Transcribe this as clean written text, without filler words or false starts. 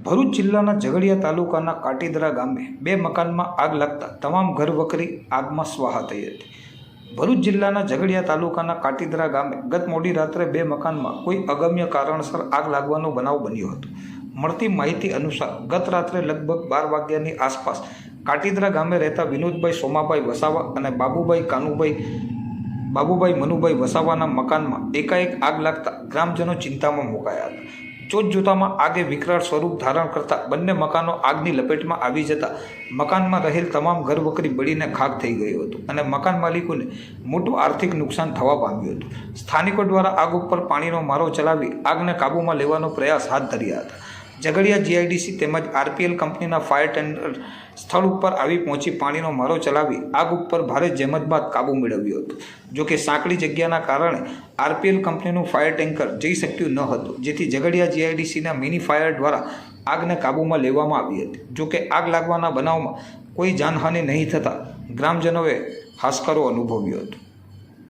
ભરૂચ જિલ્લાના ઝઘડિયા તાલુકાના કાટીદરા ગામે બે મકાનમાં આગ લાગતા તમામ ઘરવખરી આગમાં સ્વાહા થઈ હતી। ભરૂચ જિલ્લાના ઝઘડિયા તાલુકાના કાટીદરા ગામે ગત મોડી રાત્રે બે મકાનમાં કોઈ અગમ્ય કારણસર આગ લાગવાનો બનાવ બન્યો હતો। મળતી માહિતી અનુસાર ગત રાત્રે લગભગ 12 વાગ્યાની આસપાસ કાટીદરા ગામે રહેતા વિનોદભાઈ સોમાભાઈ વસાવા અને બાબુભાઈ મનુભાઈ વસાવાના મકાનમાં એકાએક આગ લાગતા ગ્રામજનો ચિંતામાં મુકાયા હતા। જોતજોતામાં આગે વિકરાળ સ્વરૂપ ધારણ કરતા બંને મકાનો આગની લપેટમાં આવી જતા મકાનમાં રહેલ તમામ ઘરવખરી બળીને ખાખ થઈ ગયું હતું અને મકાન માલિકોને મોટું આર્થિક નુકસાન થવા પામ્યું હતું। સ્થાનિકો દ્વારા આગ ઉપર પાણીનો મારો ચલાવી આગને કાબૂમાં લેવાનો પ્રયાસ હાથ ધર્યા હતા। ઝઘડિયા જીઆઈડીસી તેમજ આરપીએલ કંપનીના ફાયર ટેન્ડર સ્થળ ઉપર આવી પહોંચી પાણીનો મારો ચલાવી આગ ઉપર ભારે જહેમત બાદ કાબૂ મેળવ્યો હતો। જોકે સાંકડી જગ્યાના કારણે આરપીએલ કંપનીનું ફાયર ટેન્કર જઈ શક્યું ન હતું, જેથી ઝઘડિયા જીઆઈડીસીના મિની ફાયર દ્વારા આગને કાબૂમાં લેવામાં આવી હતી। જોકે આગ લાગવાના બનાવમાં કોઈ જાનહાનિ નહીં થતાં ગ્રામજનોએ હાશકારો અનુભવ્યો હતો।